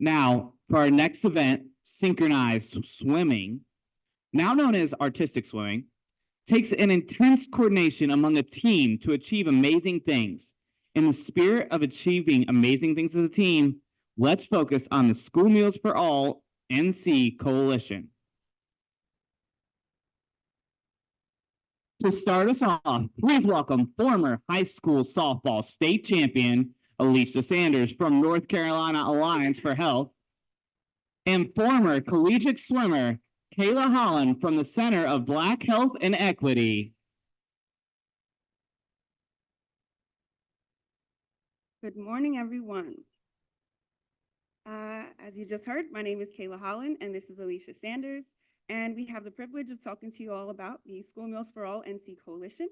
Now, for our next event, synchronized swimming, now known as artistic swimming, takes an intense coordination among a team to achieve amazing things. In the spirit of achieving amazing things as a team, let's focus on the School Meals for All NC Coalition. To start us off, please welcome former high school softball state champion Alecia Sanders from North Carolina Alliance for Health and former collegiate swimmer Kayla Holland from the Center of Black Health and Equity. Good morning, everyone. As you just heard, my name is Kayla Holland, and this is Alecia Sanders, and we have the privilege of talking to you all about the School Meals for All NC Coalition.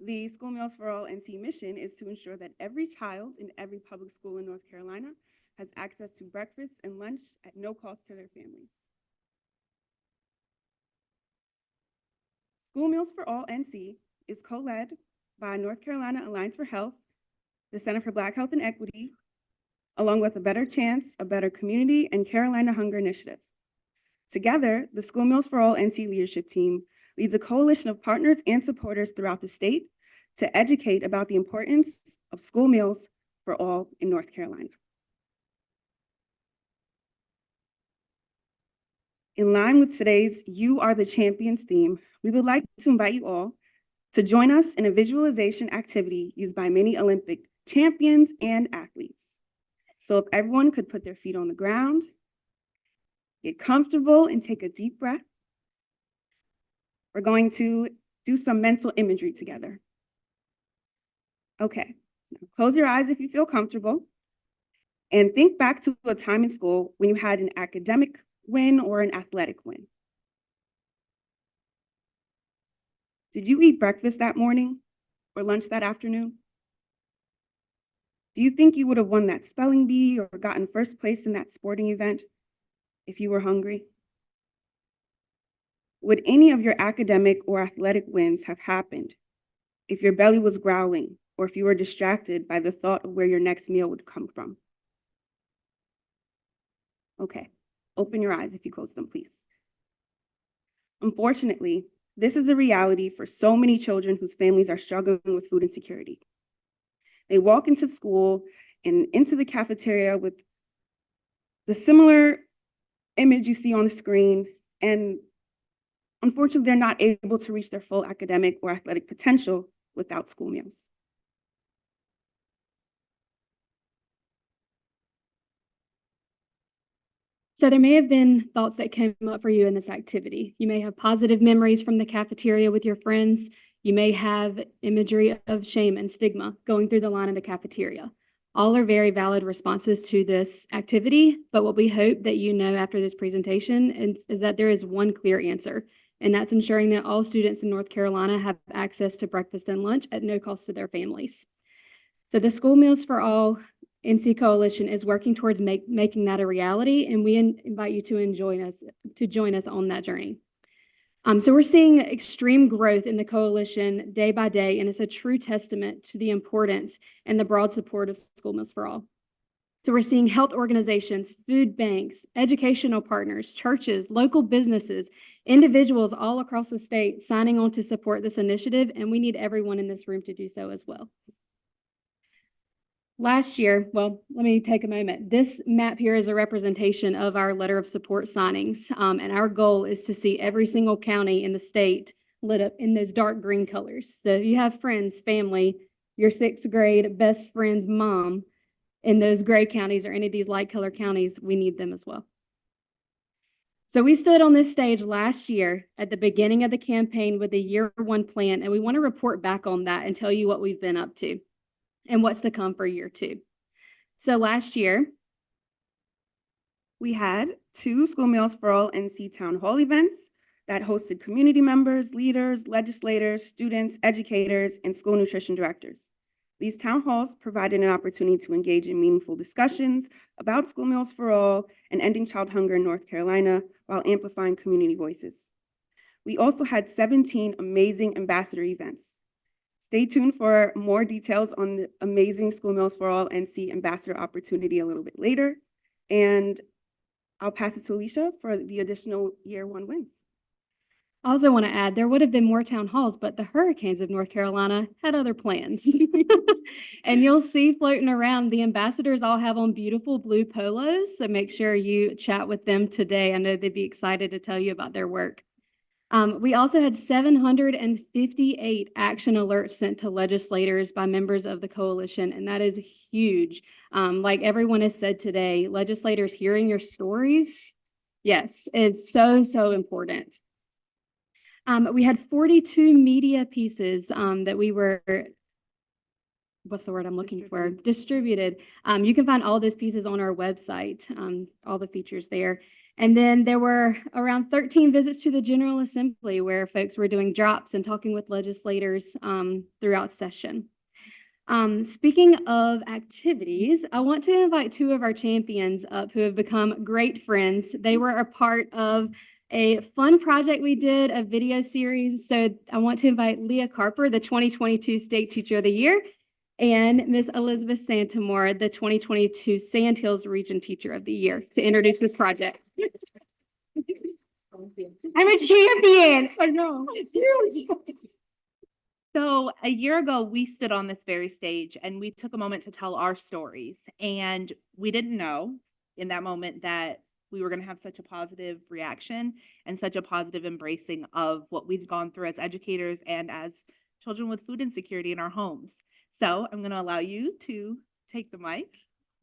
The School Meals for All NC mission is to ensure that every child in every public school in North Carolina has access to breakfast and lunch at no cost to their families. School Meals for All NC is co-led by North Carolina Alliance for Health, the Center for Black Health and Equity, along with A Better Chance, A Better Community, and Carolina Hunger Initiative. Together, the School Meals for All NC leadership team leads a coalition of partners and supporters throughout the state to educate about the importance of school meals for all in North Carolina. In line with today's You Are the Champions theme, we would like to invite you all to join us in a visualization activity used by many Olympic champions and athletes. So if everyone could put their feet on the ground, get comfortable and take a deep breath. We're going to do some mental imagery together. Okay, now close your eyes if you feel comfortable and think back to a time in school when you had an academic win or an athletic win. Did you eat breakfast that morning or lunch that afternoon? Do you think you would have won that spelling bee or gotten first place in that sporting event if you were hungry? Would any of your academic or athletic wins have happened if your belly was growling or if you were distracted by the thought of where your next meal would come from? Okay, open your eyes if you close them, please. Unfortunately, this is a reality for so many children whose families are struggling with food insecurity. They walk into school and into the cafeteria with the similar image you see on the screen, and unfortunately, they're not able to reach their full academic or athletic potential without school meals. So there may have been thoughts that came up for you in this activity. You may have positive memories from the cafeteria with your friends. You may have imagery of shame and stigma going through the line in the cafeteria. All are very valid responses to this activity, but what we hope that you know after this presentation is that there is one clear answer, and that's ensuring that all students in North Carolina have access to breakfast and lunch at no cost to their families. So the School Meals for All NC Coalition is working towards making that a reality, and we invite you to join us on that journey. So we're seeing extreme growth in the coalition day by day, and it's a true testament to the importance and the broad support of School Meals for All. So we're seeing health organizations, food banks, educational partners, churches, local businesses, individuals all across the state signing on to support this initiative, and we need everyone in this room to do so as well. Last year, well, let me take a moment. This map here is a representation of our letter of support signings, and our goal is to see every single county in the state lit up in those dark green colors. So if you have friends, family, your sixth grade best friend's mom in those gray counties or any of these light color counties, we need them as well. So we stood on this stage last year at the beginning of the campaign with the year one plan, and we want to report back on that and tell you what we've been up to and what's to come for year two. So last year, we had 2 School Meals for All NC Town Hall events that hosted community members, leaders, legislators, students, educators, and school nutrition directors. These town halls provided an opportunity to engage in meaningful discussions about School Meals for All and ending child hunger in North Carolina while amplifying community voices. We also had 17 amazing ambassador events. Stay tuned for more details on the amazing School Meals for All NC ambassador opportunity a little bit later. And I'll pass it to Alecia for the additional year 1 wins. I also want to add, there would have been more town halls, but the Hurricanes of North Carolina had other plans. And you'll see floating around, the ambassadors all have on beautiful blue polos, so make sure you chat with them today. I know they'd be excited to tell you about their work. We also had 758 action alerts sent to legislators by members of the coalition, and that is huge. Like everyone has said today, legislators hearing your stories, yes, is so, so important. We had 42 media pieces that we were, what's the word I'm looking for? Distributed. You can find all those pieces on our website, all the features there. And then there were around 13 visits to the General Assembly where folks were doing drops and talking with legislators throughout session. Speaking of activities, I want to invite 2 of our champions up who have become great friends. They were a part of a fun project we did, a video series. So I want to invite Leah Carper, the 2022 State Teacher of the Year, and Miss Elizabeth Santamore, the 2022 Sandhills Region Teacher of the Year, to introduce this project. I'm a champion. I know. It's huge. So a year ago, we stood on this very stage and we took a moment to tell our stories. And we didn't know in that moment that we were going to have such a positive reaction and such a positive embracing of what we've gone through as educators and as children with food insecurity in our homes. So I'm going to allow you to take the mic.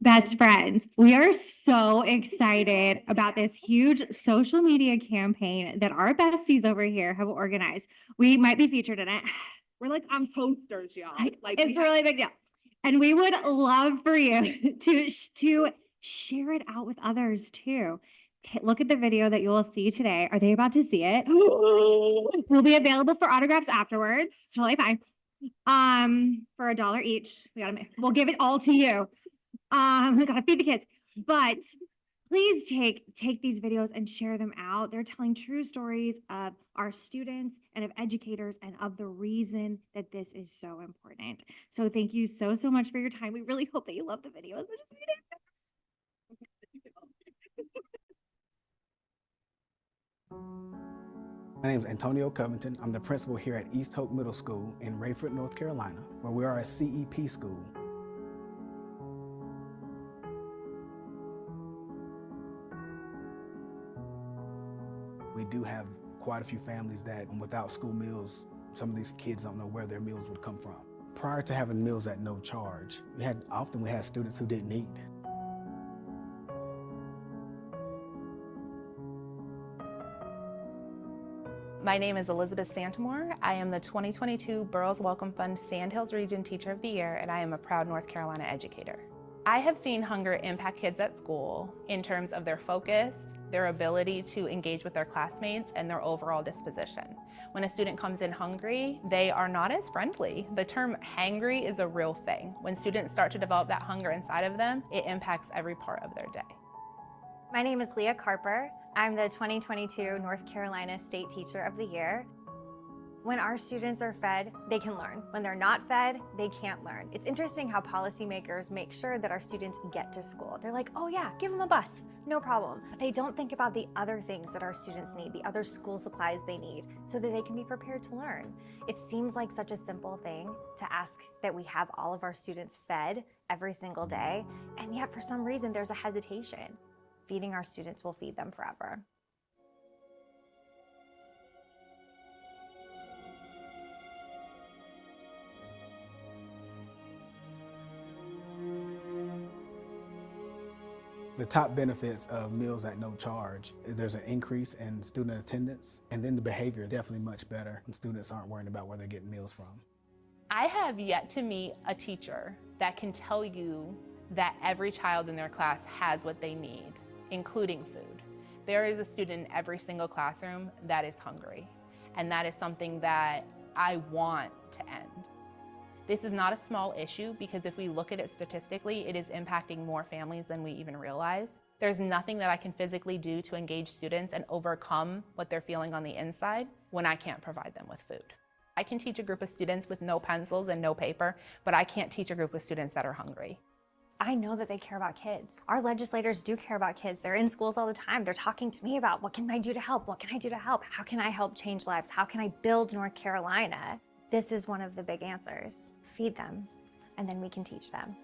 Best friends, we are so excited about this huge social media campaign that our besties over here have organized. We might be featured in it. We're like on posters, y'all. It's a really big deal. And we would love for you to share it out with others too. Look at the video that you will see today. Are they about to see it? We'll be available for autographs afterwards. It's totally fine. For $1 each. We'll give it all to you. We gotta feed the kids. But please take these videos and share them out. They're telling true stories of our students and of educators and of the reason that this is so important. So thank you so much for your time. We really hope that you love the video as much as we did. My name is Antonio Covington. I'm the principal here at East Hope Middle School in Rayford, North Carolina, where we are a CEP school. We do have quite a few families that without school meals, some of these kids don't know where their meals would come from. Prior to having meals at no charge, we had students who didn't eat. My name is Elizabeth Santamore. I am the 2022 Burroughs Welcome Fund Sandhills Region Teacher of the Year, and I am a proud North Carolina educator. I have seen hunger impact kids at school in terms of their focus, their ability to engage with their classmates, and their overall disposition. When a student comes in hungry, they are not as friendly. The term hangry is a real thing. When students start to develop that hunger inside of them, it impacts every part of their day. My name is Leah Carper. I'm the 2022 North Carolina State Teacher of the Year. When our students are fed, they can learn. When they're not fed, they can't learn. It's interesting how policymakers make sure that our students get to school. They're like, oh yeah, give them a bus, no problem. But they don't think about the other things that our students need, the other school supplies they need, so that they can be prepared to learn. It seems like such a simple thing to ask that we have all of our students fed every single day, and yet for some reason there's a hesitation. Feeding our students will feed them forever. The top benefits of meals at no charge is there's an increase in student attendance, and then the behavior is definitely much better when students aren't worrying about where they're getting meals from. I have yet to meet a teacher that can tell you that every child in their class has what they need, including food. There is a student in every single classroom that is hungry, and that is something that I want to end. This is not a small issue because if we look at it statistically, it is impacting more families than we even realize. There's nothing that I can physically do to engage students and overcome what they're feeling on the inside when I can't provide them with food. I can teach a group of students with no pencils and no paper, but I can't teach a group of students that are hungry. I know that they care about kids. Our legislators do care about kids. They're in schools all the time. They're talking to me about what can I do to help? What can I do to help? How can I help change lives? How can I build North Carolina? This is one of the big answers. Feed them, and then we can teach them.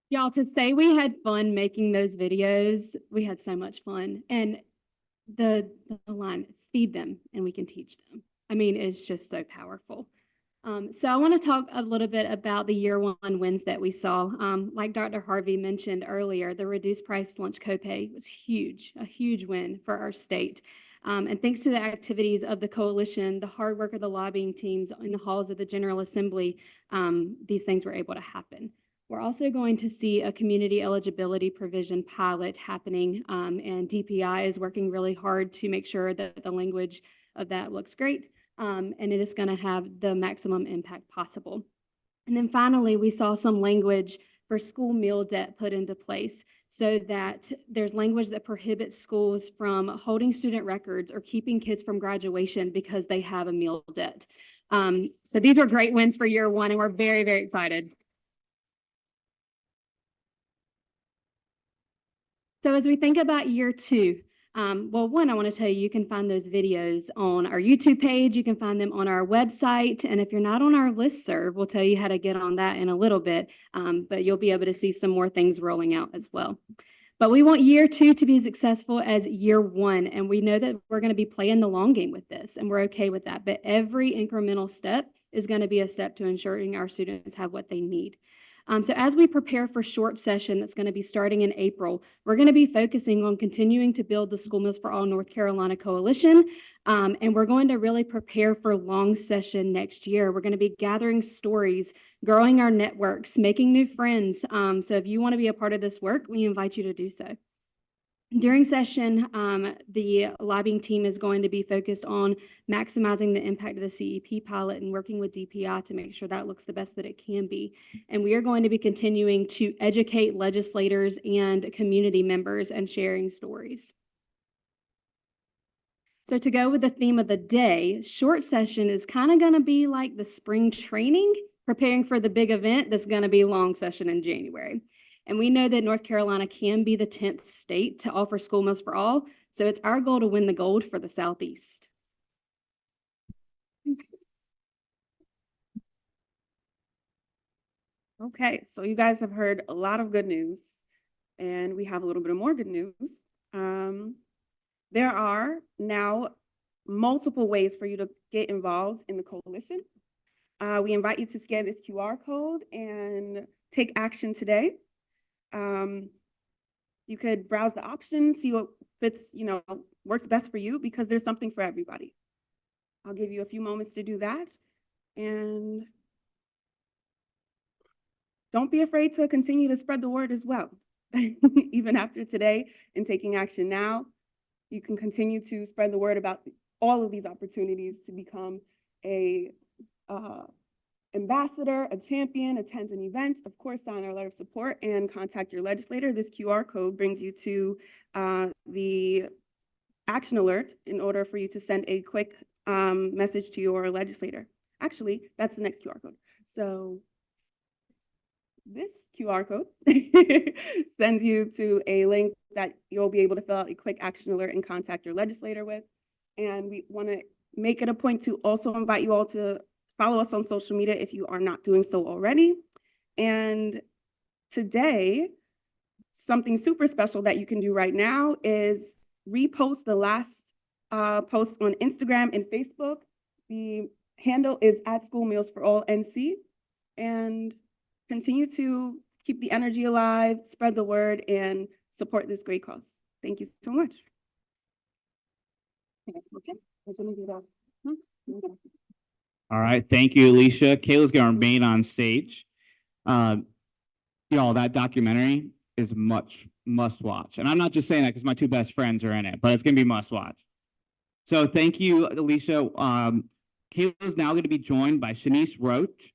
Y'all, to say we had fun making those videos, we had so much fun. And the line, feed them and we can teach them. I mean, it's just so powerful. So I want to talk a little bit about the year one wins that we saw. Like Dr. Harvey mentioned earlier, the reduced price lunch copay was huge, a huge win for our state. And thanks to the activities of the coalition, the hard work of the lobbying teams in the halls of the General Assembly, these things were able to happen. We're also going to see a community eligibility provision pilot happening, and DPI is working really hard to make sure that the language of that looks great, and it is going to have the maximum impact possible. And then finally, we saw some language for school meal debt put into place so that there's language that prohibits schools from holding student records or keeping kids from graduation because they have a meal debt. So these were great wins for year one, and we're very, very excited. So as we think about year two, well, one, I want to tell you, you can find those videos on our YouTube page. You can find them on our website. And if you're not on our listserv, we'll tell you how to get on that in a little bit. But you'll be able to see some more things rolling out as well. But we want year two to be as successful as year one. And we know that we're going to be playing the long game with this, and we're okay with that. But every incremental step is going to be a step to ensuring our students have what they need. So as we prepare for short session that's going to be starting in April, we're going to be focusing on continuing to build the School Meals for All North Carolina Coalition, and we're going to really prepare for long session next year. We're going to be gathering stories, growing our networks, making new friends. So if you want to be a part of this work, we invite you to do so. During session, the lobbying team is going to be focused on maximizing the impact of the CEP pilot and working with DPI to make sure that looks the best that it can be. And we are going to be continuing to educate legislators and community members and sharing stories. So to go with the theme of the day, short session is kind of going to be like the spring training, preparing for the big event that's going to be long session in January. And we know that North Carolina can be the 10th state to offer school meals for all. So it's our goal to win the gold for the Southeast. Okay, so you guys have heard a lot of good news, and we have a little bit of more good news. There are now multiple ways for you to get involved in the coalition. We invite you to scan this QR code and take action today. You could browse the options, see what fits, works best for you, because there's something for everybody. I'll give you a few moments to do that. And don't be afraid to continue to spread the word as well. Even after today and taking action now, you can continue to spread the word about all of these opportunities to become a ambassador, a champion, attend an event, of course, sign our letter of support and contact your legislator. This QR code brings you to the action alert in order for you to send a quick message to your legislator. Actually, that's the next QR code. So this QR code sends you to a link that you'll be able to fill out a quick action alert and contact your legislator with. And we want to make it a point to also invite you all to follow us on social media if you are not doing so already. And today, something super special that you can do right now is repost the last post on Instagram and Facebook. The handle is @SchoolMealsForAllNC, and continue to keep the energy alive, spread the word, and support this great cause. Thank you so much. Okay, we're gonna do that. All right, thank you, Alecia. Kayla's going to remain on stage. Y'all, that documentary is must watch. And I'm not just saying that because my two best friends are in it, but it's going to be must watch. So thank you, Alecia. Kayla's now going to be joined by Shanice Roache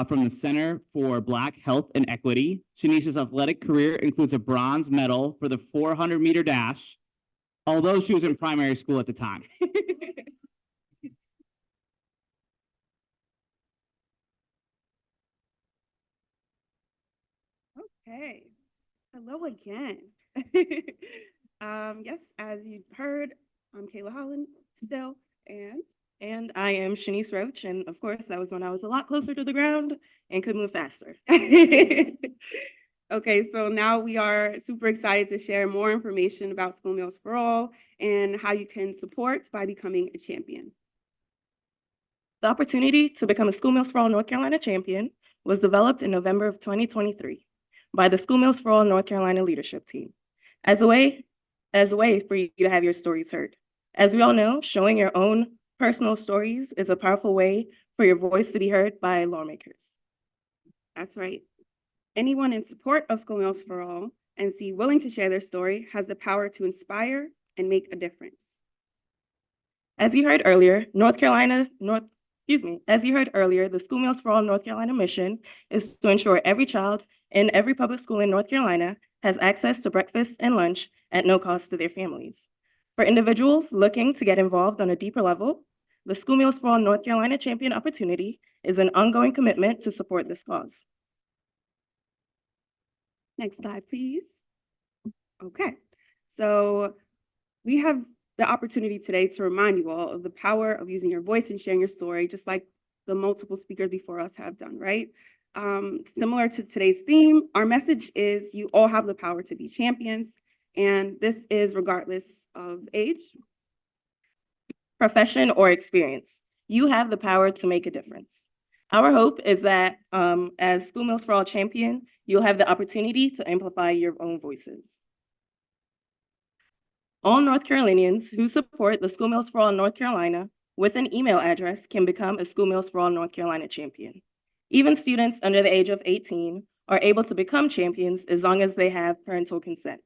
from the Center for Black Health and Equity. Shanice's athletic career includes a bronze medal for the 400-meter dash, although she was in primary school at the time. Okay, hello again. Yes, as you heard, I'm Kayla Holland still, and I am Shanice Roache, and of course, that was when I was a lot closer to the ground and could move faster. Okay, so now we are super excited to share more information about School Meals for All and how you can support by becoming a champion. The opportunity to become a School Meals for All North Carolina champion was developed in November of 2023 by the School Meals for All North Carolina leadership team as a way for you to have your stories heard. As we all know, showing your own personal stories is a powerful way for your voice to be heard by lawmakers. That's right. Anyone in support of School Meals for All and willing to share their story has the power to inspire and make a difference. As you heard earlier, the School Meals for All North Carolina mission is to ensure every child in every public school in North Carolina has access to breakfast and lunch at no cost to their families. For individuals looking to get involved on a deeper level, the School Meals for All North Carolina Champion opportunity is an ongoing commitment to support this cause. Next slide, please. Okay, so we have the opportunity today to remind you all of the power of using your voice and sharing your story, just like the multiple speakers before us have done, right? Similar to today's theme, our message is you all have the power to be champions, and this is regardless of age, profession, or experience. You have the power to make a difference. Our hope is that as School Meals for All champion, you'll have the opportunity to amplify your own voices. All North Carolinians who support the School Meals for All North Carolina with an email address can become a School Meals for All North Carolina champion. Even students under the age of 18 are able to become champions as long as they have parental consent.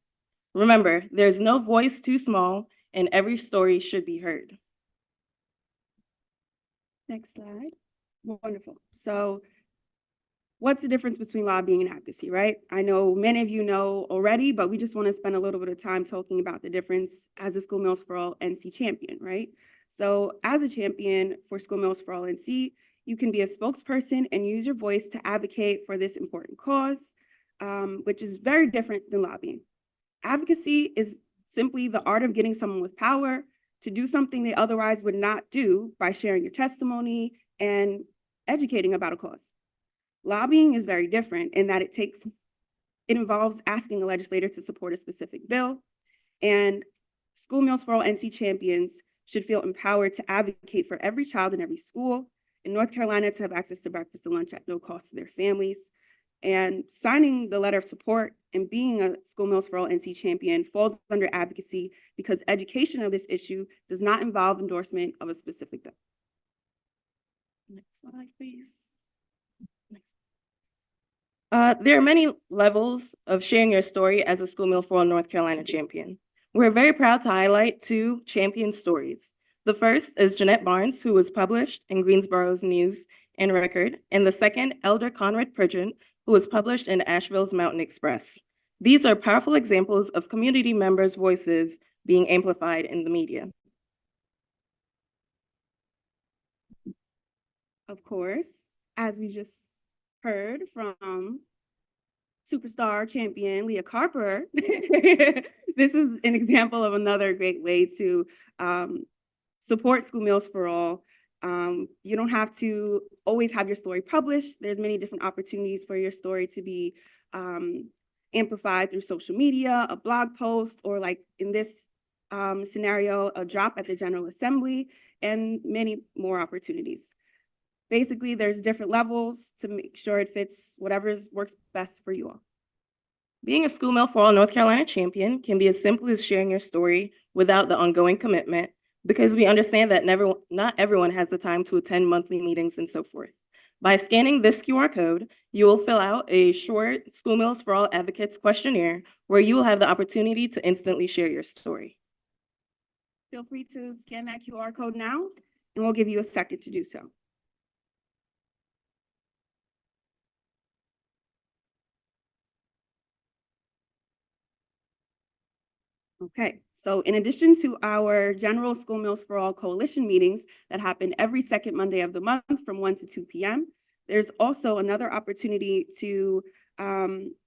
Remember, there's no voice too small and every story should be heard. Next slide. Wonderful. So what's the difference between lobbying and advocacy, right? I know many of you know already, but we just want to spend a little bit of time talking about the difference as a School Meals for All NC champion, right? So as a champion for School Meals for All NC, you can be a spokesperson and use your voice to advocate for this important cause, which is very different than lobbying. Advocacy is simply the art of getting someone with power to do something they otherwise would not do by sharing your testimony and educating about a cause. Lobbying is very different in that it involves asking a legislator to support a specific bill, and School Meals for All NC champions should feel empowered to advocate for every child in every school in North Carolina to have access to breakfast and lunch at no cost to their families. And signing the letter of support and being a School Meals for All NC champion falls under advocacy because education of this issue does not involve endorsement of a specific bill. Next slide, please. There are many levels of sharing your story as a School Meal for All North Carolina champion. We're very proud to highlight 2 champion stories. The first is Jeanette Barnes, who was published in Greensboro's News and Record, and the second, Elder Conrad Pridgeon, who was published in Asheville's Mountain Express. These are powerful examples of community members' voices being amplified in the media. Of course, as we just heard from superstar champion Leah Carper, this is an example of another great way to support School Meals for All. You don't have to always have your story published. There's many different opportunities for your story to be amplified through social media, a blog post, or like in this scenario, a drop at the General Assembly, and many more opportunities. Basically, there's different levels to make sure it fits whatever works best for you all. Being a School Meal for All North Carolina champion can be as simple as sharing your story without the ongoing commitment, because we understand that not everyone has the time to attend monthly meetings and so forth. By scanning this QR code, you will fill out a short School Meals for All Advocates questionnaire where you will have the opportunity to instantly share your story. Feel free to scan that QR code now, and we'll give you a second to do so. Okay, So in addition to our general School Meals for All coalition meetings that happen every second Monday of the month from 1 to 2 p.m., there's also another opportunity to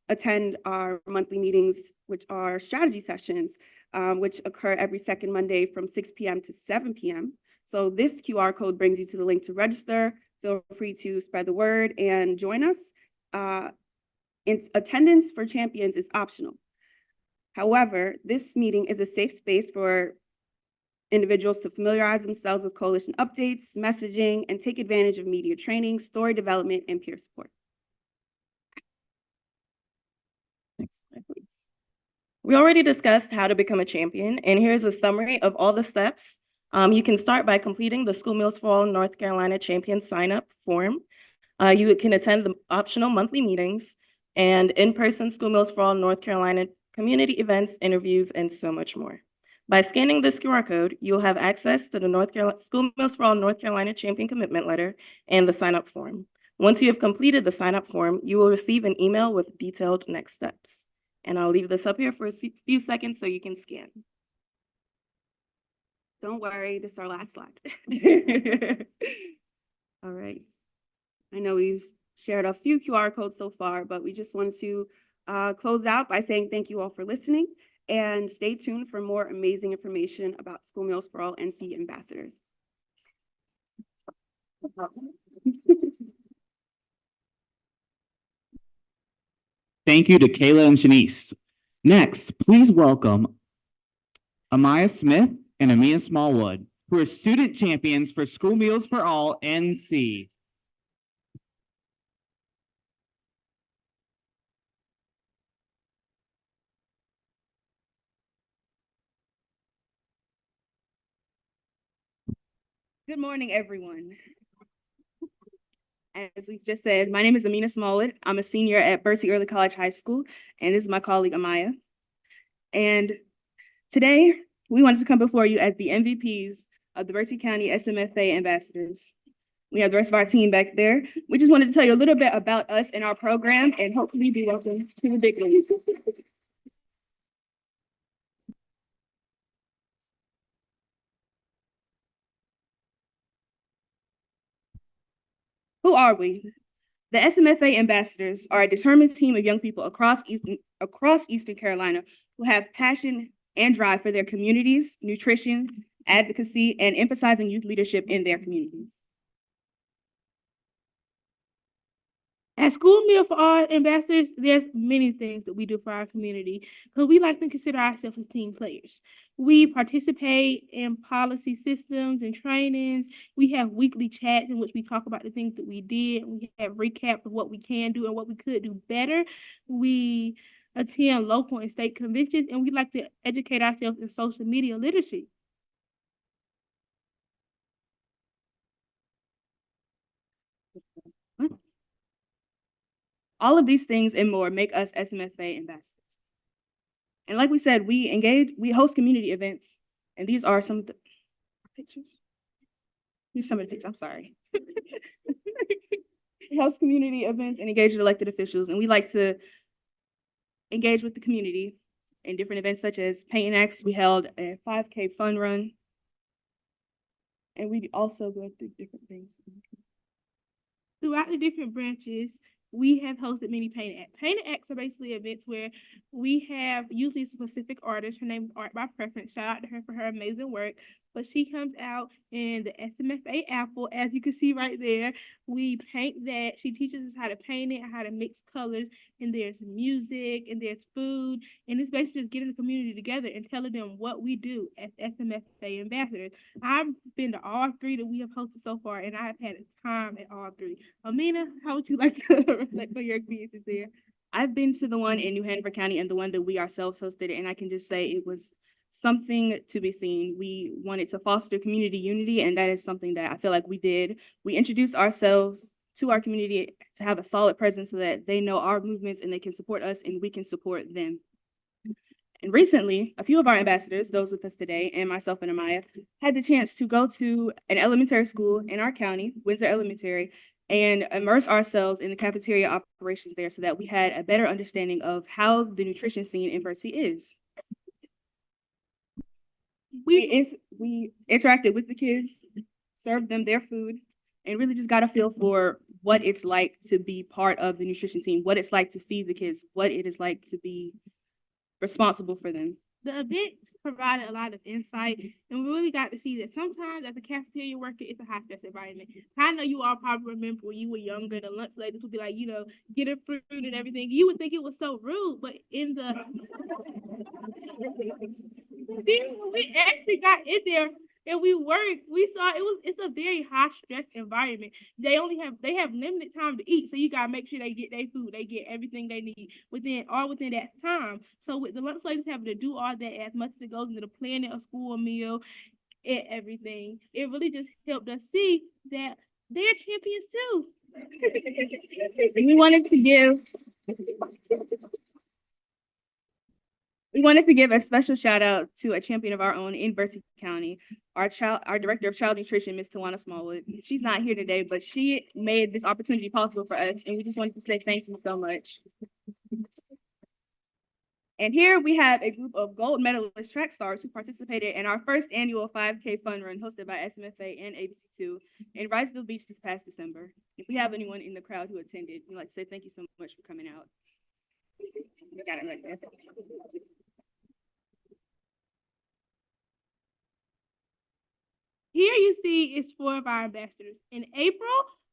attend our monthly meetings, which are strategy sessions, which occur every second Monday from 6 p.m. to 7 p.m. So this QR code brings you to the link to register. Feel free to spread the word and join us. Attendance for champions is optional. However, this meeting is a safe space for individuals to familiarize themselves with coalition updates, messaging, and take advantage of media training, story development, and peer support. Next slide, please. We already discussed how to become a champion, and here's a summary of all the steps. You can start by completing the School Meals for All North Carolina Champion sign-up form. You can attend the optional monthly meetings and in-person School Meals for All North Carolina community events, interviews, and so much more. By scanning this QR code, you'll have access to the School Meals for All North Carolina Champion Commitment Letter and the sign-up form. Once you have completed the sign-up form, you will receive an email with detailed next steps. And I'll leave this up here for a few seconds so you can scan. Don't worry, this is our last slide. All right. I know we've shared a few QR codes so far, but we just want to close out by saying thank you all for listening, and stay tuned for more amazing information about School Meals for All NC ambassadors. Thank you to Kayla and Shanice. Next, please welcome Amiya Smith and Amiya Smallwood, who are student champions for School Meals for All NC. Good morning, everyone. As we've just said, my name is Amina Smallwood. I'm a senior at Bertie Early College High School, and this is my colleague, Amiya. And today, we wanted to come before you as the MVPs of the Bertie County SMFA ambassadors. We have the rest of our team back there. We just wanted to tell you a little bit about us and our program, and hopefully be welcome to the big leagues. Who are we? The SMFA ambassadors are a determined team of young people across Eastern Carolina who have passion and drive for their communities, nutrition, advocacy, and emphasizing youth leadership in their communities. At School Meal for All ambassadors, there's many things that we do for our community because we like to consider ourselves as team players. We participate in policy systems and trainings. We have weekly chats in which we talk about the things that we did. We have recaps of what we can do and what we could do better. We attend local and state conventions, and we like to educate ourselves in social media literacy. All of these things and more make us SMFA ambassadors. And like we said, we host community events, and these are some of the pictures. Here's some of the pictures, I'm sorry. We host community events and engage with elected officials, and we like to engage with the community in different events such as Paint and X. We held a 5K fun run, and we also go through different things. Throughout the different branches, we have hosted many Paint and Acts. Paint and Acts are basically events where we have usually a specific artist. Her name is Art by Preference. Shout out to her for her amazing work. But she comes out in the SMFA apple, as you can see right there. We paint that. She teaches us how to paint it, how to mix colors, and there's music, and there's food, and it's basically just getting the community together and telling them what we do as SMFA ambassadors. I've been to all three that we have hosted so far, and I've had a time at all three. Amina, how would you like to reflect on your experiences there? I've been to the one in New Hanover County and the one that we ourselves hosted, and I can just say it was something to be seen. We wanted to foster community unity, and that is something that I feel like we did. We introduced ourselves to our community to have a solid presence so that they know our movements and they can support us and we can support them. And recently, a few of our ambassadors, those with us today, and myself and Amiya, had the chance to go to an elementary school in our county, Windsor Elementary, and immerse ourselves in the cafeteria operations there so that we had a better understanding of how the nutrition scene in Bertie is. we interacted with the kids, served them their food, and really just got a feel for what it's like to be part of the nutrition team, what it's like to feed the kids, what it is like to be responsible for them. The event provided a lot of insight, and we really got to see that sometimes as a cafeteria worker, it's a high stress environment. I know you all probably remember when you were younger, the lunch ladies would be like, get a fruit and everything. You would think it was so rude, but in the we actually got in there and we worked, we saw it's a very high stress environment. They have limited time to eat, so you gotta make sure they get their food, they get everything they need within that time. So with the lunch ladies having to do all that as much as it goes into the planning of school meal and everything, it really just helped us see that they're champions too. We wanted to give a special shout out to a champion of our own in Bertie County, our director of child nutrition, Ms. Tawana Smallwood. She's not here today, but she made this opportunity possible for us, and we just wanted to say thank you so much. And here we have a group of gold medalist track stars who participated in our first annual 5K fun run hosted by SMFA and ABC2 in Riceville Beach this past December. If we have anyone in the crowd who attended, we'd like to say thank you so much for coming out. We got it right there. Here you see is 4 of our ambassadors. In April,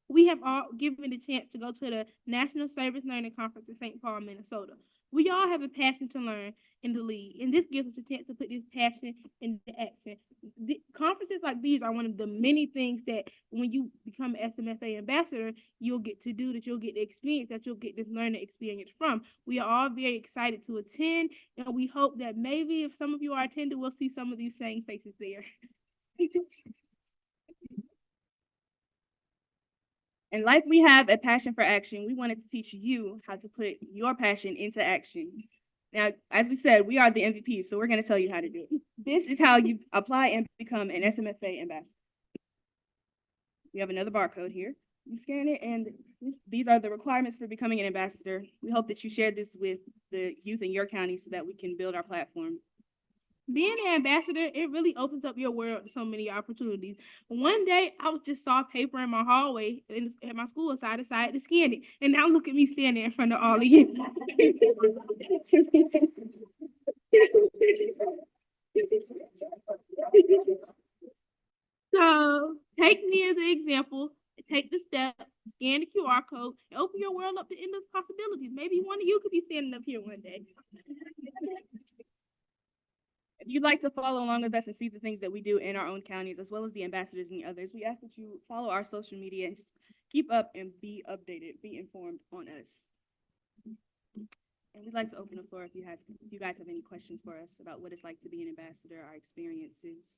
we have all given the chance to go to the National Service Learning Conference in St. Paul, Minnesota. We all have a passion to learn and to lead, and this gives us a chance to put this passion into action. Conferences like these are one of the many things that when you become an SMFA ambassador, you'll get to do, that you'll get the experience, that you'll get this learning experience from. We are all very excited to attend, and we hope that maybe if some of you are attending, we'll see some of these same faces there. And like we have a passion for action, we wanted to teach you how to put your passion into action. Now, as we said, we are the MVPs, so we're going to tell you how to do it. This is how you apply and become an SMFA ambassador. We have another barcode here. You scan it, and these are the requirements for becoming an ambassador. We hope that you share this with the youth in your county so that we can build our platform. Being an ambassador, it really opens up your world to so many opportunities. One day, I just saw paper in my hallway at my school, so I decided to scan it. And now look at me standing in front of all of you. So take me as an example. Take the step, scan the QR code, and open your world up to endless possibilities. Maybe one of you could be standing up here one day. If you'd like to follow along with us and see the things that we do in our own counties, as well as the ambassadors and the others, we ask that you follow our social media and just keep up and be updated, be informed on us. And we'd like to open the floor if you guys have any questions for us about what it's like to be an ambassador, our experiences.